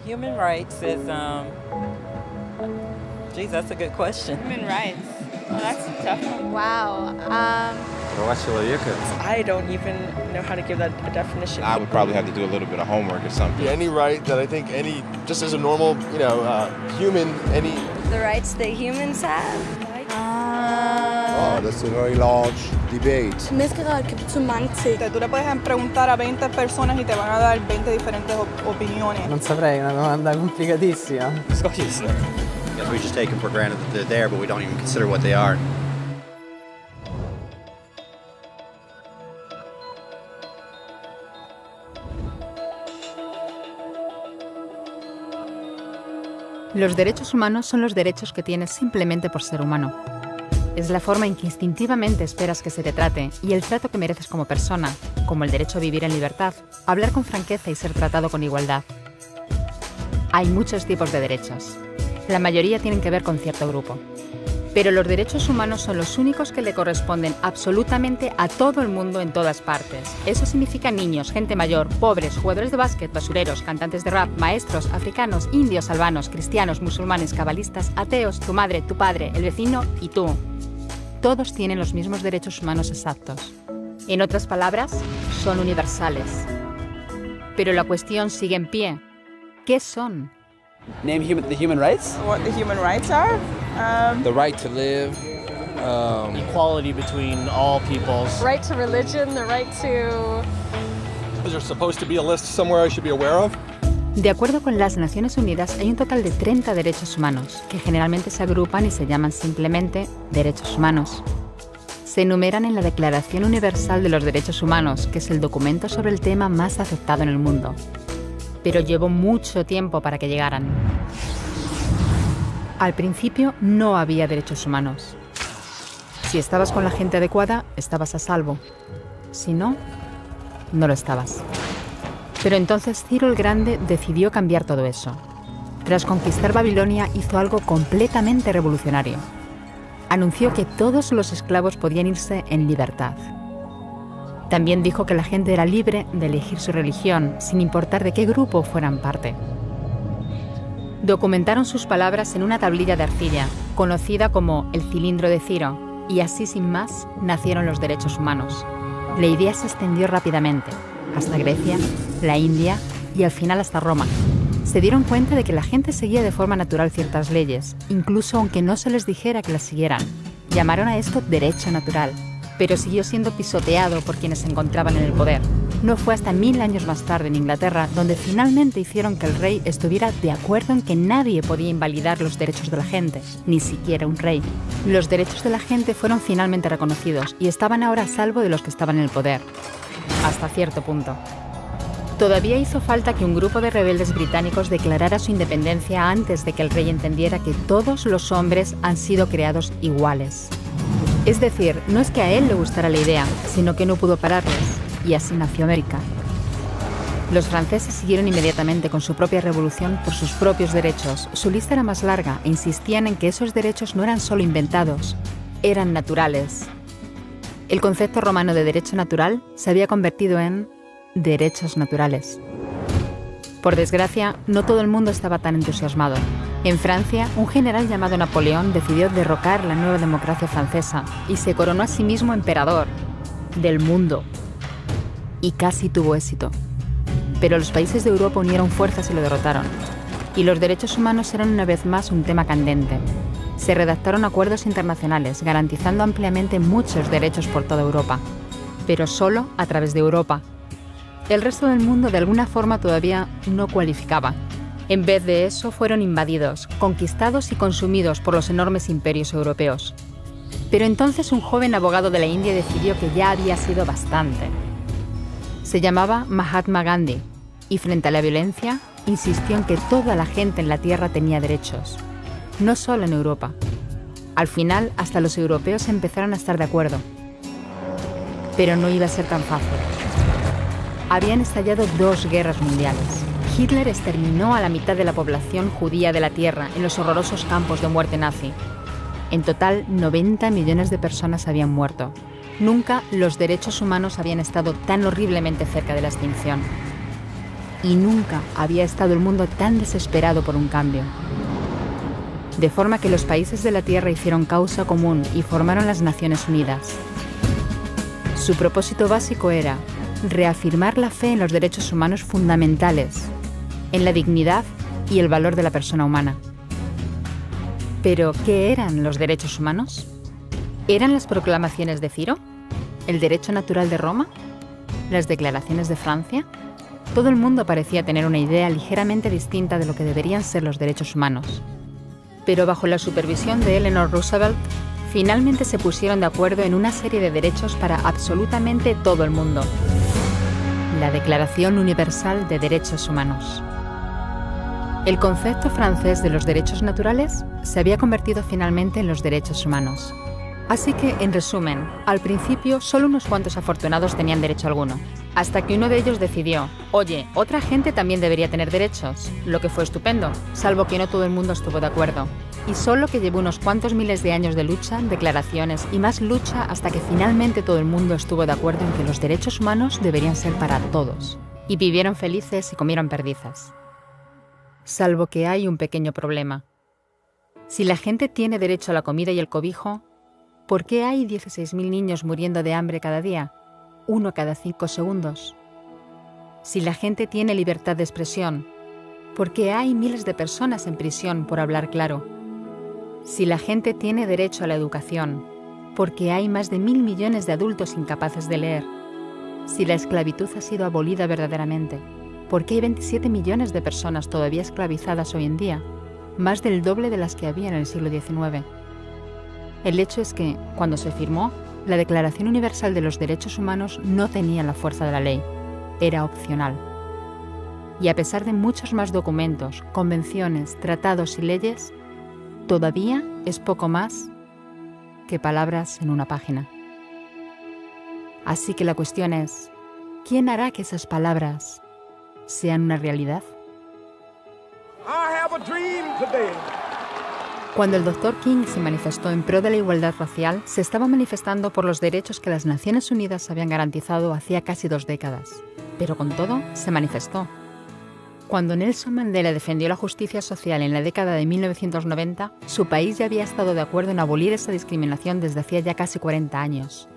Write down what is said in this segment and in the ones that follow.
Human rights is, geez, that's a good question. Human rights. Well, that's a tough one. Wow. I don't even know how to give that a definition. I would probably have to do a little bit of homework or something. Any right that I think just as a normal, human, The rights that humans have. Oh, that's a very large debate. Menneskerettigheder kan betyde mange ting. Tú le puedes preguntar a 20 personas y te van a dar 20 diferentes opiniones. Non saprei, una domanda complicatissima. Guess we just take them for granted that they're there, but we don't even consider what they are. Los derechos humanos son los derechos que tienes simplemente por ser humano. Es la forma en que instintivamente esperas que se te trate y el trato que mereces como persona, como el derecho a vivir en libertad, hablar con franqueza y ser tratado con igualdad. Hay muchos tipos de derechos. La mayoría tienen que ver con cierto grupo. Pero los derechos humanos son los únicos que le corresponden absolutamente a todo el mundo en todas partes. Eso significa niños, gente mayor, pobres, jugadores de básquet, basureros, cantantes de rap, maestros, africanos, indios, albanos, cristianos, musulmanes, cabalistas, ateos, tu madre, tu padre, el vecino y tú. Todos tienen los mismos derechos humanos exactos. En otras palabras, son universales. Pero la cuestión sigue en pie. ¿Qué son? Name the human rights? What the human rights are? the right to live. Equality between all peoples. Right to religion, the right to... Is there supposed to be a list somewhere I should be aware of? De acuerdo con las Naciones Unidas, hay un total de 30 derechos humanos, que generalmente se agrupan y se llaman simplemente derechos humanos. Se enumeran en la Declaración Universal de los Derechos Humanos, que es el documento sobre el tema más aceptado en el mundo. Pero llevó mucho tiempo para que llegaran. Al principio no había derechos humanos. Si estabas con la gente adecuada, estabas a salvo. Si no, no lo estabas. Pero entonces Ciro el Grande decidió cambiar todo eso. Tras conquistar Babilonia, hizo algo completamente revolucionario. Anunció que todos los esclavos podían irse en libertad. También dijo que la gente era libre de elegir su religión, sin importar de qué grupo fueran parte. Documentaron sus palabras en una tablilla de arcilla, conocida como el cilindro de Ciro, y así sin más nacieron los derechos humanos. La idea se extendió rápidamente, hasta Grecia, la India y al final hasta Roma. Se dieron cuenta de que la gente seguía de forma natural ciertas leyes, incluso aunque no se les dijera que las siguieran. Llamaron a esto derecho natural, pero siguió siendo pisoteado por quienes se encontraban en el poder. No fue hasta 1000 años más tarde en Inglaterra donde finalmente hicieron que el rey estuviera de acuerdo en que nadie podía invalidar los derechos de la gente, ni siquiera un rey. Los derechos de la gente fueron finalmente reconocidos y estaban ahora a salvo de los que estaban en el poder. Hasta cierto punto. Todavía hizo falta que un grupo de rebeldes británicos declarara su independencia antes de que el rey entendiera que todos los hombres han sido creados iguales. Es decir, no es que a él le gustara la idea, sino que no pudo pararles, y así nació América. Los franceses siguieron inmediatamente con su propia revolución por sus propios derechos. Su lista era más larga e insistían en que esos derechos no eran solo inventados, eran naturales. El concepto romano de derecho natural se había convertido en derechos naturales. Por desgracia, no todo el mundo estaba tan entusiasmado. En Francia, un general llamado Napoleón decidió derrocar la nueva democracia francesa y se coronó a sí mismo emperador del mundo. Y casi tuvo éxito. Pero los países de Europa unieron fuerzas y lo derrotaron. Y los derechos humanos eran una vez más un tema candente. Se redactaron acuerdos internacionales garantizando ampliamente muchos derechos por toda Europa, pero solo a través de Europa. El resto del mundo de alguna forma todavía no cualificaba. En vez de eso fueron invadidos, conquistados y consumidos por los enormes imperios europeos. Pero entonces un joven abogado de la India decidió que ya había sido bastante. Se llamaba Mahatma Gandhi y frente a la violencia insistió en que toda la gente en la tierra tenía derechos. No solo en Europa. Al final, hasta los europeos empezaron a estar de acuerdo. Pero no iba a ser tan fácil. Habían estallado 2 guerras mundiales. Hitler exterminó a la mitad de la población judía de la Tierra en los horrorosos campos de muerte nazi. En total, 90 millones de personas habían muerto. Nunca los derechos humanos habían estado tan horriblemente cerca de la extinción. y nunca había estado el mundo tan desesperado por un cambio. De forma que los países de la Tierra hicieron causa común y formaron las Naciones Unidas. Su propósito básico era reafirmar la fe en los derechos humanos fundamentales, en la dignidad y el valor de la persona humana. ¿Pero qué eran los derechos humanos? ¿Eran las proclamaciones de Ciro? ¿El derecho natural de Roma? ¿Las declaraciones de Francia? Todo el mundo parecía tener una idea ligeramente distinta de lo que deberían ser los derechos humanos. Pero bajo la supervisión de Eleanor Roosevelt, finalmente se pusieron de acuerdo en una serie de derechos para absolutamente todo el mundo. La Declaración Universal de Derechos Humanos. El concepto francés de los derechos naturales se había convertido finalmente en los derechos humanos. Así que, en resumen, al principio solo unos cuantos afortunados tenían derecho alguno, hasta que uno de ellos decidió, oye, otra gente también debería tener derechos, lo que fue estupendo, salvo que no todo el mundo estuvo de acuerdo. Y solo que llevó unos cuantos miles de años de lucha, declaraciones y más lucha hasta que finalmente todo el mundo estuvo de acuerdo en que los derechos humanos deberían ser para todos. Y vivieron felices y comieron perdices. Salvo que hay un pequeño problema. Si la gente tiene derecho a la comida y el cobijo, ¿por qué hay 16.000 niños muriendo de hambre cada día? 1 cada 5 segundos. Si la gente tiene libertad de expresión, ¿por qué hay miles de personas en prisión por hablar claro? Si la gente tiene derecho a la educación, ¿por qué hay más de 1.000 millones de adultos incapaces de leer? Si la esclavitud ha sido abolida verdaderamente, ¿por qué hay 27 millones de personas todavía esclavizadas hoy en día? Más del doble de las que había en el siglo XIX. El hecho es que, cuando se firmó, la Declaración Universal de los Derechos Humanos no tenía la fuerza de la ley, era opcional. Y a pesar de muchos más documentos, convenciones, tratados y leyes, todavía es poco más que palabras en una página. Así que la cuestión es, ¿quién hará que esas palabras sean una realidad? Cuando el Dr. King se manifestó en pro de la igualdad racial, se estaba manifestando por los derechos que las Naciones Unidas habían garantizado hacía casi 2 décadas. Pero con todo, se manifestó. Cuando Nelson Mandela defendió la justicia social en la década de 1990, su país ya había estado de acuerdo en abolir esa discriminación desde hacía ya casi 40 años.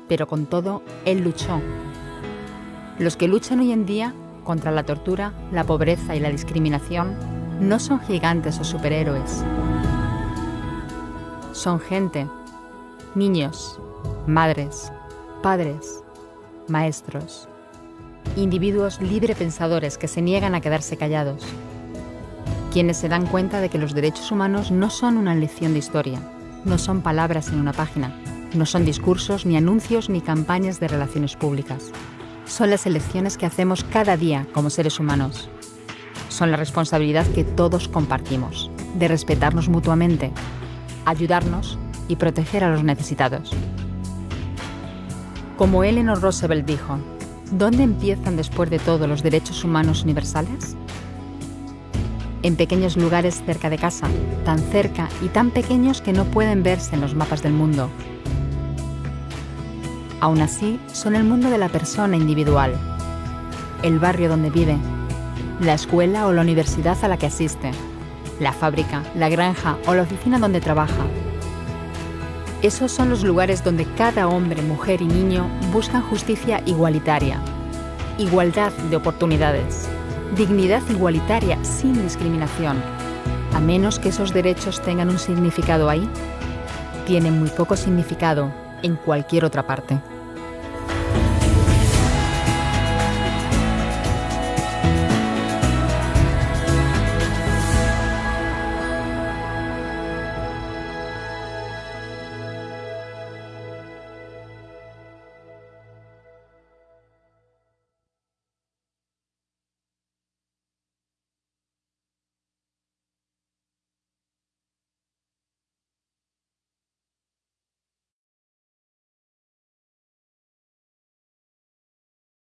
Pero con todo, él luchó. Los que luchan hoy en día contra la tortura, la pobreza y la discriminación no son gigantes o superhéroes. Son gente, niños, madres, padres, maestros, individuos librepensadores que se niegan a quedarse callados, quienes se dan cuenta de que los derechos humanos no son una lección de historia, no son palabras en una página, no son discursos, ni anuncios, ni campañas de relaciones públicas. Son las elecciones que hacemos cada día como seres humanos. Son la responsabilidad que todos compartimos, de respetarnos mutuamente, ayudarnos y proteger a los necesitados. Como Eleanor Roosevelt dijo, ¿dónde empiezan después de todo los derechos humanos universales? En pequeños lugares cerca de casa, tan cerca y tan pequeños que no pueden verse en los mapas del mundo. Aún así, son el mundo de la persona individual, el barrio donde vive, la escuela o la universidad a la que asiste, la fábrica, la granja o la oficina donde trabaja. Esos son los lugares donde cada hombre, mujer y niño buscan justicia igualitaria, igualdad de oportunidades, dignidad igualitaria sin discriminación. A menos que esos derechos tengan un significado ahí, tienen muy poco significado en cualquier otra parte.